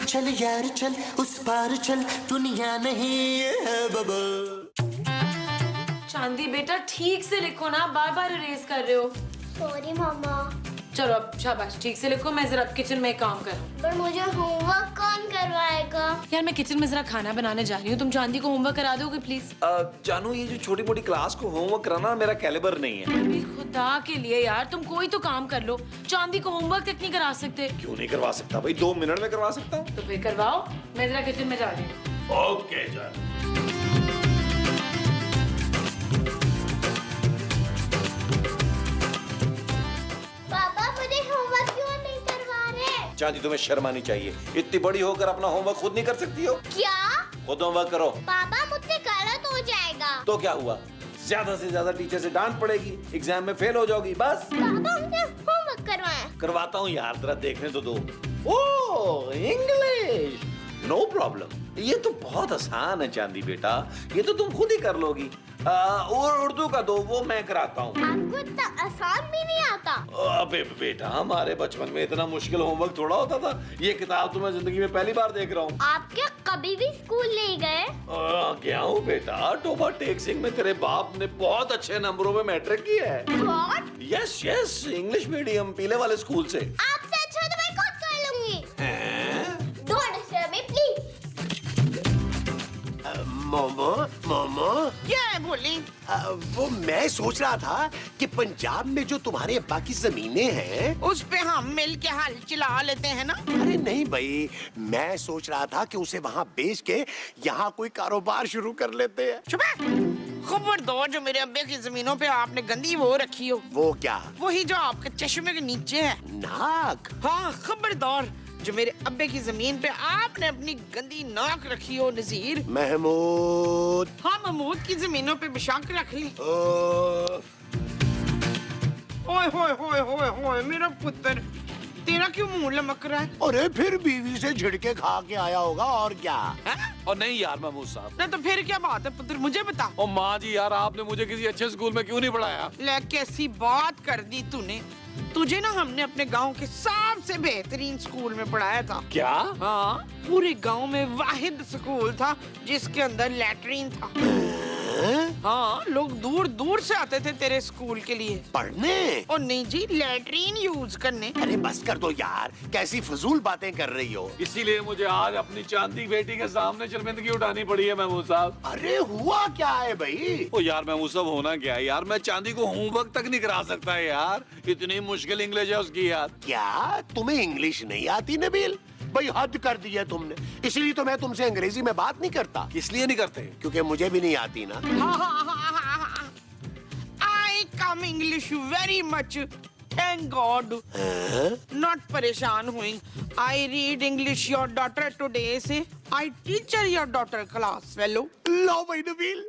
चल यार चल, उस पार चल, दुनिया नहीं है बबल। चांदी बेटा ठीक से लिखो ना, बार बार इरेज कर रहे हो। सॉरी मामा। चलो अब शाबाश, ठीक से लिखो। मैं जरा किचन में काम करूँ। पर मुझे होमवर्क कौन करवाएगा? यार मैं किचन में जरा खाना बनाने जा रही हूँ, तुम चांदी को होमवर्क करा दोगे प्लीज? जानू, ये जो छोटी मोटी क्लास को होमवर्क कराना मेरा कैलिबर नहीं है। अरे खुदा के लिए यार, तुम कोई तो काम कर लो। चांदी को होमवर्क तक नहीं करा सकते? क्यों नहीं करवा सकता भाई, 2 मिनट में करवा सकता हूँ। तो फिर करवाओ, मैं जरा किचन में जा रही हूँ। ओके जानू। चांदी, तुम्हें शर्म आनी चाहिए। इतनी बड़ी होकर अपना होमवर्क खुद नहीं कर सकती हो? क्या? खुद होमवर्क करो। पापा मुझसे गलत हो जाएगा। तो क्या हुआ, ज्यादा से ज्यादा टीचर से डांट पड़ेगी, एग्जाम में फेल हो जाओगी बस। पापा मुझे होमवर्क करवाएं। करवाता हूँ यार, जरा देखने तो दो। ओह इंग्लिश, नो प्रॉब्लम। ये तो बहुत आसान है चांदी बेटा, ये तो तुम खुद ही कर लोगी। और उर्दू का दो, वो मैं कराता हूँ। आपको इतना आसान भी नहीं आता? अबे बेटा, हमारे बचपन में इतना मुश्किल होमवर्क थोड़ा होता था। ये किताब तो मैं जिंदगी में पहली बार देख रहा हूँ। आप क्या कभी भी स्कूल नहीं गए? गया हूँ बेटा, टोबा टेक सिंह में तेरे बाप ने बहुत अच्छे नंबरों में मैट्रिक की है। What? Yes yes, English medium, पीले वाले स्कूल से। आपसे अच्छा तो मैं खुद कर लूंगी। Don't disturb me please. Momo momo, क्या है बोली? वो मैं सोच रहा था कि पंजाब में जो तुम्हारे अब्बा की जमीनें हैं, उस पे हम मिल के हल चला लेते हैं ना। अरे नहीं भाई, मैं सोच रहा था कि उसे वहाँ बेच के यहाँ कोई कारोबार शुरू कर लेते हैं। चुप है। खबरदार, जो मेरे अब्बे की जमीनों पे आपने गंदी वो रखी हो। वो क्या? वही जो आपके चश्मे के नीचे है। नाक? हाँ खबरदार, जो मेरे अब्बे की जमीन पे आपने अपनी गंदी नाक रखी हो नजीर। महमूद। हाँ, महमूद की जमीनों पे बेशक रख ली। ओ, ओए होए होए होए होए, मेरा पुत्र, तेरा क्यों मुंह लमक रहा है? अरे फिर बीवी से झिड़के खा के आया होगा, और क्या? है? और नहीं यार महमूद साहब। ना तो फिर क्या बात है पुत्र, मुझे बता। ओ माँ जी, यार आपने मुझे किसी अच्छे स्कूल में क्यों नहीं पढ़ाया? ले कैसी बात कर दी तूने। तुझे ना हमने अपने गांव के सबसे बेहतरीन स्कूल में पढ़ाया था। क्या? हाँ, पूरे गांव में वाहिद स्कूल था जिसके अंदर लैट्रीन था। हाँ, लोग दूर दूर से आते थे तेरे स्कूल के लिए पढ़ने। और नहीं जी, लैट्रीन यूज करने। अरे बस कर दो यार, कैसी फजूल बातें कर रही हो। इसीलिए मुझे आज अपनी चांदी बेटी के सामने शर्मिंदगी उठानी पड़ी है महमूद साहब। अरे हुआ क्या है भाई? ओ यार महमूद साहब, होना क्या है यार, मैं चांदी को होमवर्क तक नहीं करा सकता है यार, इतनी मुश्किल इंग्लिश है उसकी यार। क्या तुम्हें इंग्लिश नहीं आती नबील? भाई हद कर दी है तुमने, इसलिए तो मैं तुमसे अंग्रेजी में बात नहीं करता। किस लिए नहीं करते? क्योंकि मुझे भी नहीं आती ना। I come English very much, thank God. Not परेशान हुई। I read English your daughter today से I teacher your daughter class fellow. लो भाई नबील,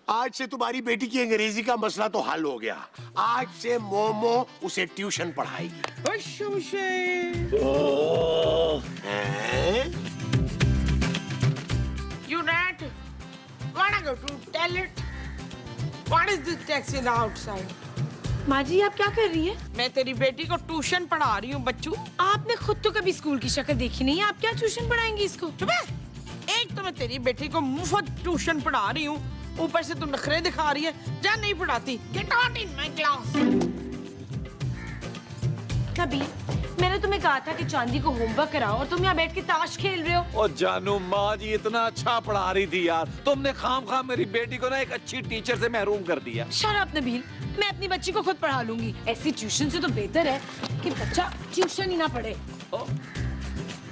आज से तुम्हारी बेटी की अंग्रेजी का मसला तो हल हो गया। आज से मोमो उसे tuition पढ़ाएगी। You rat, wanna go to toilet? What is this taxi outside? माँ जी आप क्या कर रही है? मैं तेरी बेटी को ट्यूशन पढ़ा रही हूँ बच्चू। आपने खुद तो कभी स्कूल की शक्ल देखी नहीं है, आप क्या ट्यूशन पढ़ाएंगी इसको? चुप है। एक तो मैं तेरी बेटी को मुफ्त ट्यूशन पढ़ा रही हूँ, ऊपर से तू नखरे दिखा रही है। जा, नहीं पढ़ाती। Get out in my class. Nabeel, मैंने तुम्हें कहा था कि चांदी को होमवर्क कराओ और तुम यहाँ बैठ के ताश खेल रहे हो। और जानू माँ जी इतना अच्छा पढ़ा रही थी यार, तुमने खामखा मेरी बेटी को ना एक अच्छी टीचर से महरूम कर दिया। शट अप नबील, मैं अपनी बच्ची को खुद पढ़ा लूंगी। ऐसी ट्यूशन से तो बेहतर है कि बच्चा ट्यूशन ही ना पढ़े।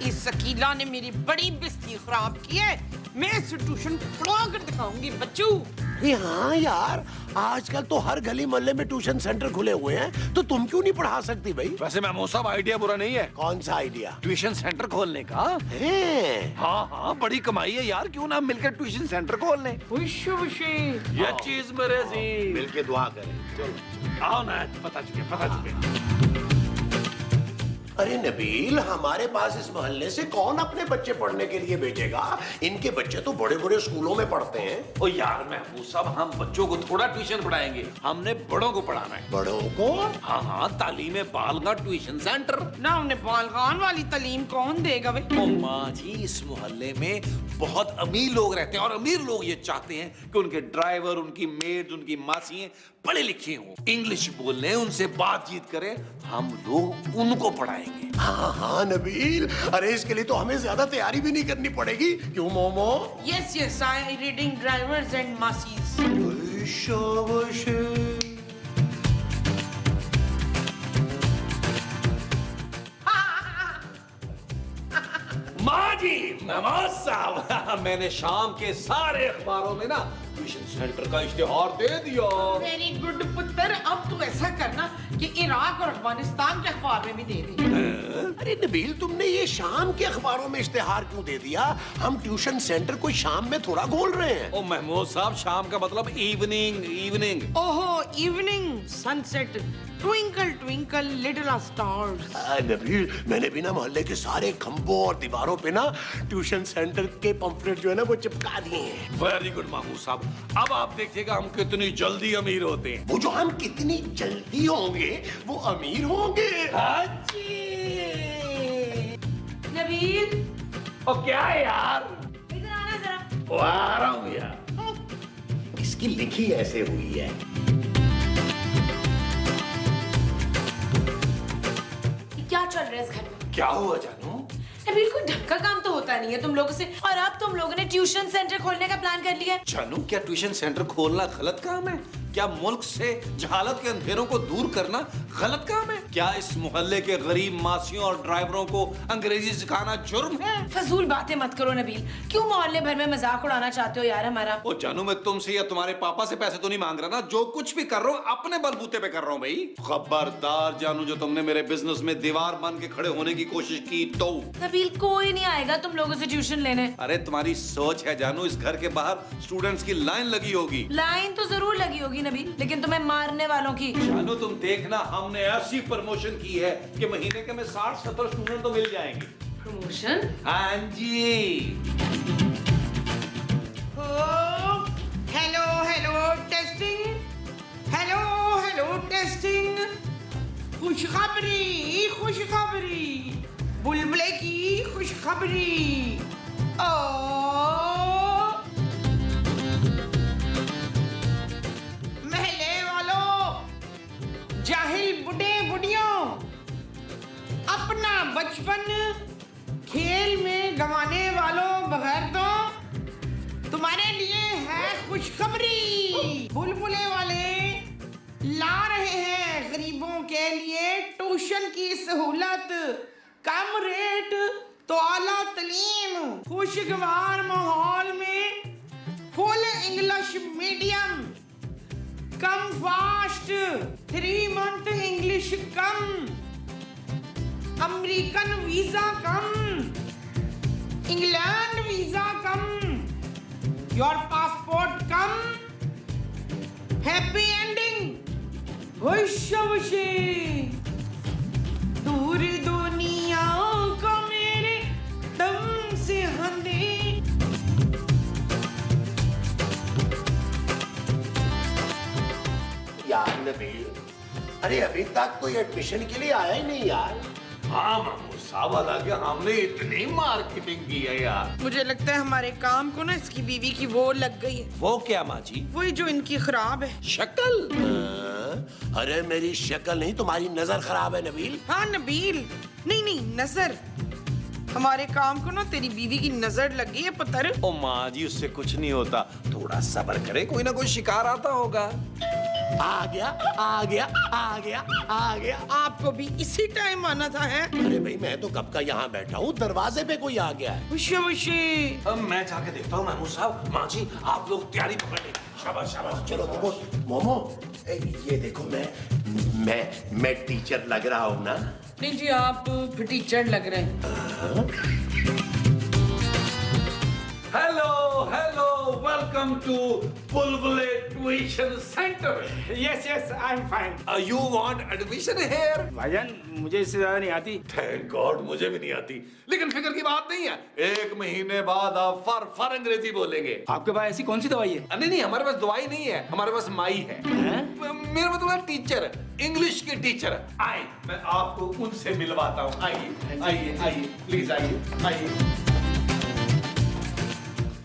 इस शकीला ने मेरी बड़ी बेइज्जती खराब की है। मैं इसे ट्यूशन पढ़ा कर दिखाऊंगी बच्चू। अरे हाँ यार, आजकल तो हर गली मोहल्ले में ट्यूशन सेंटर खुले हुए हैं, तो तुम क्यों नहीं पढ़ा सकती भाई? वैसे महमूद साहब आइडिया बुरा नहीं है। कौन सा आइडिया? ट्यूशन सेंटर खोलने का है? हाँ हाँ, बड़ी कमाई है यार, क्यों ना मिलकर ट्यूशन सेंटर खोल लें। ये चीज मेरे जी। मिलके दुआ करें। चलो आओ ना, पता चुके। अरे नबील, हमारे पास इस मोहल्ले से कौन अपने बच्चे पढ़ने के लिए भेजेगा? इनके बच्चे तो बड़े बड़े स्कूलों में पढ़ते हैं। ओ यार महबूब साहब, हम बच्चों को थोड़ा ट्यूशन पढ़ाएंगे, हमने बड़ों को पढ़ाना है। बड़ों को? हाँ हाँ, तालीम बालगा ट्यूशन सेंटर। ना हमने बालगान वाली तालीम कौन देगा वे? ओ माँ जी, इस मोहल्ले में बहुत अमीर लोग रहते हैं और अमीर लोग ये चाहते हैं कि उनके ड्राइवर, उनकी मेड्स, उनकी मासियां पढ़े लिखे हों, इंग्लिश बोलें, उनसे बातचीत करें। हम लोग उनको पढ़ाएंगे। हाँ हाँ नबील, अरे इसके लिए तो हमें ज्यादा तैयारी भी नहीं करनी पड़ेगी, क्यों momo? Yes, yes, I reading drivers and masses. शाबाश। माँ जी, नवाज साहब, मैंने शाम के सारे अखबारों में ना ट्यूशन सेंटर का इश्तिहार दे दिया। वेरी गुड पुत्र, अब तू ऐसा करना कि इराक और अफगानिस्तान के अखबार में भी दे दे। अरे नबील, तुमने ये शाम के अखबारों में इश्तिहार क्यों दे दिया? हम ट्यूशन सेंटर को शाम में थोड़ा खोल रहे हैं। ओ महमूद साहब, शाम का मतलब इवनिंग, इवनिंग। ओहो, evening, sunset, twinkle twinkle little stars. Nabeel, मैंने भी ना मोहल्ले के सारे खंभों और दीवारों पे ना ट्यूशन सेंटर के पंफलेट जो है ना वो चिपका दिए हैं। वेरी गुड महमूद साहब, अब आप देखिएगा हम कितनी जल्दी अमीर होते हैं। वो जो हम कितनी जल्दी होंगे वो अमीर होंगे। नबील, और क्या है यार? इधर आना जरा। वो आ रहा हूँ यार। इसकी लिखी ऐसे हुई है। क्या चल रहा है इस घर में? क्या हुआ जानू? नबील, कोई ढंग का काम तो होता नहीं है तुम लोगों से, और अब तुम लोगों ने ट्यूशन सेंटर खोलने का प्लान कर लिया है। जानू, क्या ट्यूशन सेंटर खोलना गलत काम है? क्या मुल्क से जहालत के अंधेरों को दूर करना गलत काम है? क्या इस मोहल्ले के गरीब मासियों और ड्राइवरों को अंग्रेजी सिखाना जुर्म है? फजूल बातें मत करो नबील, क्यों मोहल्ले भर में मजाक उड़ाना चाहते हो यार हमारा? ओ जानू, मैं तुमसे या तुम्हारे पापा से पैसे तो नहीं मांग रहा ना। जो कुछ भी कर रहा हूँ अपने बलबूते पे कर रहा हूँ भाई। खबरदार जानू, जो तुमने मेरे बिजनेस में दीवार बन के खड़े होने की कोशिश की तो। नबील, कोई नहीं आएगा तुम लोगों से ट्यूशन लेने। अरे तुम्हारी सोच है जानू, इस घर के बाहर स्टूडेंट्स की लाइन लगी होगी। लाइन तो जरूर लगी होगी नबील, लेकिन तुम्हें मारने वालों की। जानू, तुम देखना, हमने ऐसी प्रमोशन की है कि महीने के में 60-70 स्टूडेंट तो मिल जाएंगे। प्रमोशन? हाँ जी। Hello hello testing, hello hello testing. खुशखबरी, खुशखबरी, बुलबुले की खुशखबरी। महले वालों, जाहिल बुढ़े बुढ़ियों, अपना बचपन खेल में गंवाने वालों बगैर तो तुम्हारे लिए है खुशखबरी। बुलबुले वाले ला रहे हैं गरीबों के लिए ट्यूशन की सहूलत, कम रेट तो आला तालीम, खुशगवार माहौल में full English medium, come fast, 3 month English come, American visa come, England visa come, your passport come, happy ending, खुशी, दूर दुनिया को मेरे दम से हंदे। यार नबील, अरे अभी तक कोई एडमिशन के लिए आया ही नहीं यार। हाँ महमूद साहब, हालांकि हमने इतनी मार्केटिंग की है यार। मुझे लगता है हमारे काम को ना इसकी बीवी की वो लग गई है। वो क्या माँ जी? वही जो इनकी खराब है शक्ल। अरे मेरी शक्ल नहीं, तुम्हारी नजर खराब है नबील। हाँ नबील, नहीं नहीं, नजर। हमारे काम को ना तेरी बीवी की नजर लग गई है पुत्र। ओ माँ जी, उससे कुछ नहीं होता, थोड़ा सब्र करे, कोई ना कोई शिकार आता होगा। आ गया आ गया आ गया आ गया। आपको भी इसी टाइम आना था है? अरे भाई, मैं तो कब का यहाँ बैठा हूँ, दरवाजे पे कोई आ गया है। खुशी खुशी। अब मैं जाके देखता हूँ महमूद साहब। माँ जी, आप लोग तैयारी पकड़ लें। शाबाश शाबाश। चलो मोमो, मोमो, ये देखो, मैं टीचर लग रहा हूँ ना? नहीं जी, आप फिर टीचर लग रहे हैं। Hello hello, welcome welcome to Bulbule Tuition Center. Yes yes I am fine. You want admission here? भाईजान मुझे इससे ज्यादा नहीं आती। Thank God मुझे भी नहीं आती, लेकिन फिक्र की बात नहीं है। 1 महीने बाद आप फर अंग्रेजी बोलेंगे। आपके पास ऐसी कौन सी दवाई है? नहीं, हमारे पास दवाई नहीं है, हमारे पास माई है। मेरा मतलब है टीचर, इंग्लिश के टीचर। आइए, मैं आपको उनसे मिलवाता हूँ। आइए, प्लीज आइए।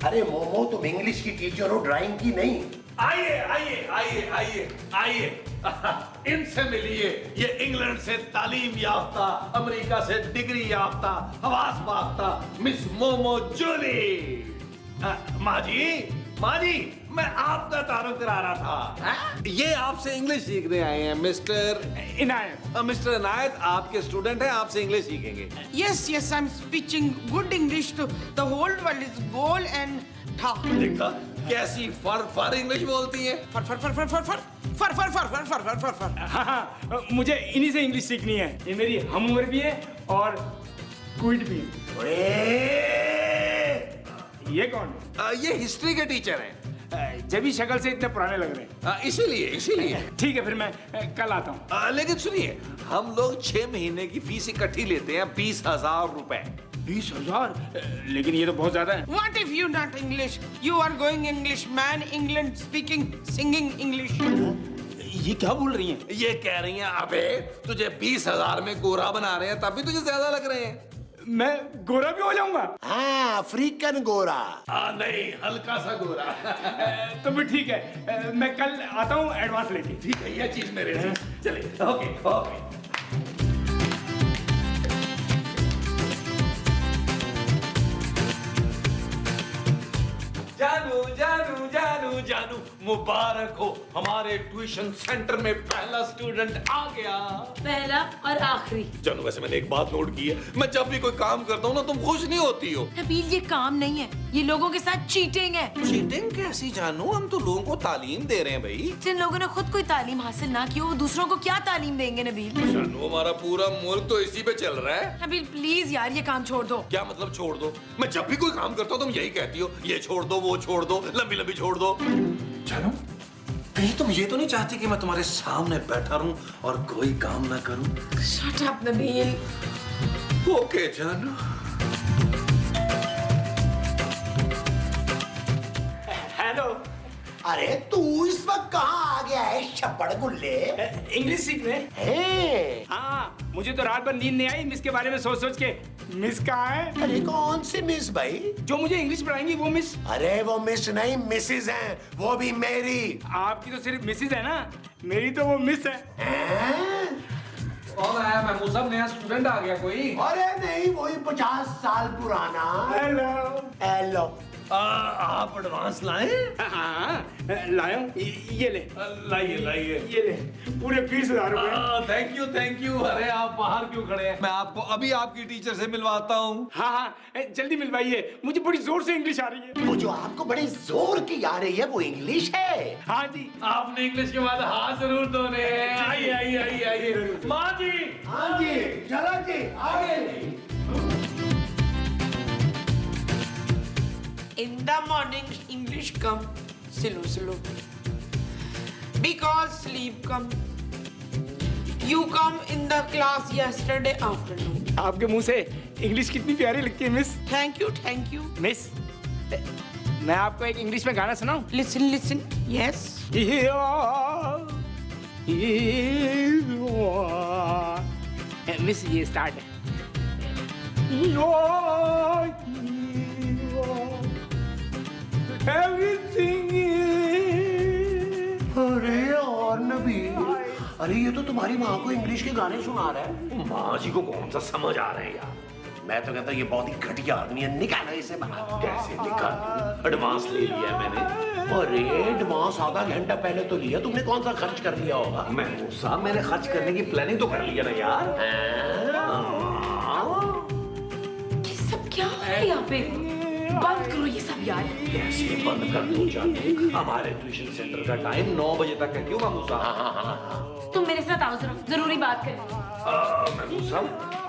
अरे मोमो, तुम इंग्लिश की टीचर हो, ड्राइंग की नहीं। आइए। इनसे मिलिए। ये इंग्लैंड से तालीम याफ्ता, अमेरिका से डिग्री याफ्ता, हवास बाफ्ता मिस मोमो जूली। माँ जी, मैं आपका तारुफ करा रहा था। ये आपसे इंग्लिश सीखने आए हैं मिस्टर इनायत। मिस्टर इनायत आपके स्टूडेंट हैं, आपसे इंग्लिश सीखेंगे। Yes, I'm speaking good English to the whole world is goal and tha. देखा कैसी फर इंग्लिश बोलती है। फर। हाँ, मुझे इन्हीं से इंग्लिश सीखनी है। ये मेरी हम उम्र भी है और क्विट भी है। ये कौन है? ये हिस्ट्री के टीचर हैं। जब ही शक्ल से इतने पुराने लग रहे हैं। इसीलिए ठीक है, फिर मैं कल आता हूँ। लेकिन सुनिए, हम लोग 6 महीने की फीस इकट्ठी लेते हैं, 20,000 रुपए। 20,000? लेकिन ये तो बहुत ज्यादा है। What if you not English? You are going English man, England speaking, singing English. ये क्या बोल रही हैं? ये कह रही हैं, अबे तुझे 20,000 में गोरा बना रहे हैं, तब भी तुझे ज्यादा लग रहे हैं। मैं गोरा भी हो जाऊंगा? हाँ, अफ्रीकन गोरा। नहीं, हल्का सा गोरा। तो भी ठीक है, मैं कल आता हूँ एडवांस लेके। ठीक है, ये चीज मेरे से। चलिए, ओके। जानू मुबारक हो, हमारे ट्यूशन सेंटर में पहला स्टूडेंट आ गया। पहला और आखिरी। जानू, वैसे मैंने एक बात नोट की है, मैं जब भी कोई काम करता हूँ ना, तुम खुश नहीं होती हो। नबील, ये काम नहीं है, ये लोगों के साथ चीटिंग है। चीटिंग कैसी जानू? हम तो लोगों को तालीम दे रहे हैं भाई। जिन लोगों ने खुद कोई तालीम हासिल ना की हो, वो दूसरों को क्या तालीम देंगे नबील? जानू, हमारा पूरा मुल्क तो इसी पे चल रहा है। नबील प्लीज यार, ये काम छोड़ दो। क्या मतलब छोड़ दो? मैं जब भी कोई काम करता हूँ तुम यही कहती हो, ये छोड़ दो, वो छोड़ दो, लंबी छोड़ दो। जानू, कहीं तुम ये तो नहीं चाहती कि मैं तुम्हारे सामने बैठा रहूं और कोई काम ना करूं? Shut up Nabeel. ओके जानू। हेलो। अरे तू इस वक्त कहाँ आ गया है छप्पड़ गुल्ले? इंग्लिश सीखने? हैं? हाँ, मुझे तो रात भर नींद नहीं आई मिस के बारे में सोच के। मिस कहाँ है? अरे कौन सी मिस भाई? जो मुझे इंग्लिश पढ़ाएंगी वो मिस। अरे वो मिस नहीं, मिसेज हैं, वो भी मेरी। आपकी तो सिर्फ मिसेज है ना, मेरी तो वो मिस है। कौन आया? मैं मुसब, नया स्टूडेंट आ गया कोई? अरे नहीं, वही 50 साल पुराना। हेलो। आप एडवांस लाए? हाँ, लाया हूँ। ये ले। लाइए। ये ले, पूरे 20,000 रुपए। Thank you. अरे आप बाहर क्यों खड़े हैं? मैं आपको अभी आपकी टीचर से मिलवाता हूँ। हाँ, जल्दी मिलवाइए, मुझे बड़ी जोर से इंग्लिश आ रही है। वो जो आपको बड़े जोर की आ रही है वो इंग्लिश है? हाँ जी। आपने इंग्लिश के बाद हाथ जरूर धोने हैं। आइए। माँ जी। हाँ जी, चलो जी, आगे। In the morning, English come slow. Because sleep come. You come in the class yesterday afternoon. आपके मुंह से इंग्लिश कितनी प्यारी लगती है मिस। Thank you. मिस, मैं आपको एक इंग्लिश में गाना सुनाऊं? Listen. Yes. मिस, ये स्टार्ट है। Everything is... अरे और नबी, अरे ये तो तुम्हारी माँ को इंग्लिश के गाने सुना रहा है। माँ जी को कौन सा समझ आ रहे हैं यार? मैं तो कहता हूँ ये बहुत ही घटिया आदमी है, निकालो इसे बाहर। कैसे निकालूं? एडवांस ले लिया है मैंने। अरे एडवांस आधा घंटा पहले तो लिया तुमने, कौन सा खर्च कर लिया होगा? मैंने खर्च करने की प्लानिंग तो कर लिया ना यार। ये सब क्या हो रहा है यहाँ पे? बंद करो ये सब यार। कैसे बंद कर दूं जानू? हमारे ट्यूशन सेंटर का टाइम 9 बजे तक है। क्यों मामूसा? तुम मेरे साथ आओ जरा, जरूरी बात करें। मामूसा,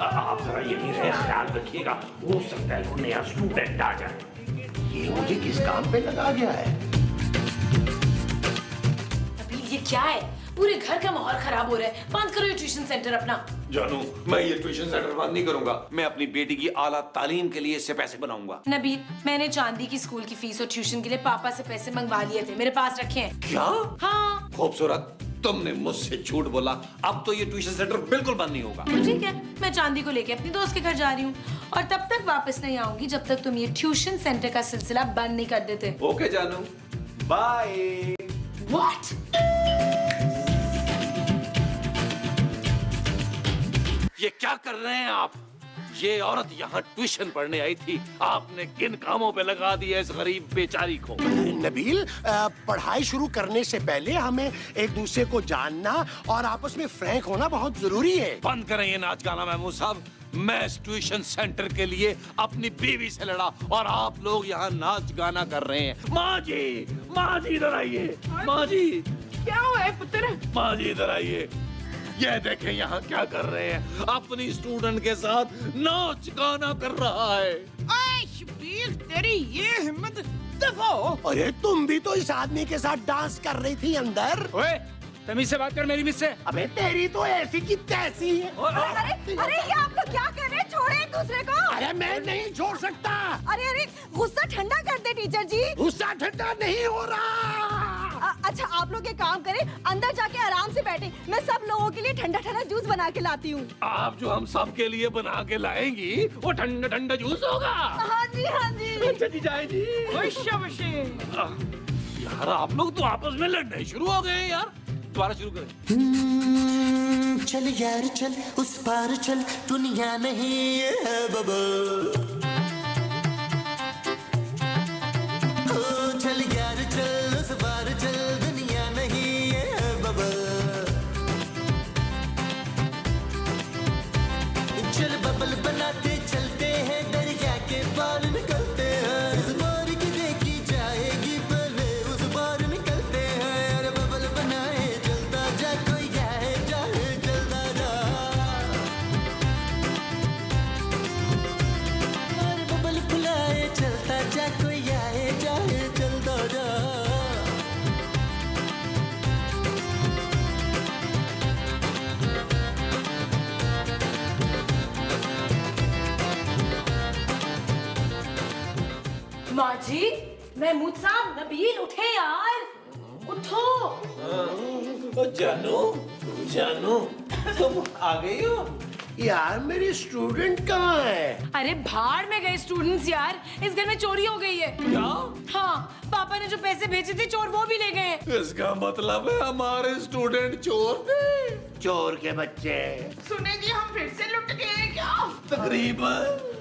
आप जरा यहीं रहे, ख्याल रखिएगा, हो सकता है कोई नया स्टूडेंट आ जाए। ये मुझे किस काम पे लगा गया है? ये क्या है? पूरे घर का माहौल खराब हो रहा है। बंद करो ये ट्यूशन सेंटर अपना। जानू, मैं ये ट्यूशन सेंटर बंद नहीं करूंगा। मैं अपनी बेटी की आला तालीम के लिए इससे पैसे बनाऊंगा। नबील, मैंने चांदी की स्कूल की फीस और ट्यूशन के लिए पापा से पैसे मंगवा लिए थे, मेरे पास रखे हैं। क्या? हाँ। खूबसूरत, तुमने मुझसे झूठ बोला। अब तो ये ट्यूशन सेंटर बिल्कुल बंद नहीं होगा। तो ठीक है, मैं चांदी को लेके अपनी दोस्त के घर जा रही हूँ और तब तक वापस नहीं आऊंगी जब तक तुम ये ट्यूशन सेंटर का सिलसिला बंद नहीं कर देते। ओके जानू, बाय। What? ये क्या कर रहे हैं आप? ये औरत यहाँ ट्यूशन पढ़ने आई थी, आपने किन कामों पे लगा दिया इस गरीब बेचारी को? नबील, पढ़ाई शुरू करने से पहले हमें एक दूसरे को जानना और आपस में फ्रैंक होना बहुत जरूरी है। बंद करें ये नाच गाना महमूद साहब। मैं इस ट्यूशन सेंटर के लिए अपनी बीवी से लड़ा और आप लोग यहाँ नाच गाना कर रहे हैं। माँ जी इधर आइए। माँ जी, क्या हुआ है पुत्र? माँ जी इधर आइए। ये देखें यहाँ क्या कर रहे हैं, अपनी स्टूडेंट के साथ नाच गाना कर रहा है। ओए शबीर, तेरी ये हिम्मत, दफा हो। अरे तुम भी तो इस आदमी के साथ डांस कर रही थी अंदर। ओए, तमीज से बात कर मेरी मिस से। अबे तेरी तो ऐसी की तैसी है। अरे ये आप लोग क्या कर रहे हैं? छोड़े एक दूसरे को। अरे मैं नहीं छोड़ सकता। अरे गुस्सा ठंडा कर दे टीचर जी। गुस्सा ठंडा नहीं हो रहा। अच्छा आप लोग एक काम करें, अंदर जाके आराम से बैठे, मैं सब लोगों के लिए ठंडा ठंडा जूस बना के लाती हूँ। आप जो हम सब के लिए बना के लाएंगी वो ठंडा ठंडा जूस होगा। हाँ जी हाँ जी। अच्छा जी, जाए जी। ओए शाबाशी। यार आप लोग तो आपस में लड़ने शुरू हो गए हैं यार। दोबारा शुरू करें। चल यार चल, उस पार चल, दुनिया नहीं है बबल। चल यार चल, उस पार चल, दुनिया नहीं है बबल। चल बबल बनाते चलते हैं, दरिया के पार निकलते हैं। इस बार की देखी जाएगी पहले, उस बार निकलते हैं। अरे बबल बनाए चलता जा, कोई आए जाए चलता जा। अरे बबल फुलाए चलता जा, कोई आए जाए चलता जा। माँ जी, महमूद साहब, नबील उठे यार, उठो। जानू तुम आ गई हो? यार मेरी स्टूडेंट कहाँ है? अरे भाड़ में गए स्टूडेंट्स यार, इस घर में चोरी हो गई है। क्या? हाँ, पापा ने जो पैसे भेजे थे चोर वो भी ले गए हैं। इसका मतलब है हमारे स्टूडेंट चोर थे। चोर के बच्चे। सुने जी, हम फिर से लुट गए क्या? तकरीबन।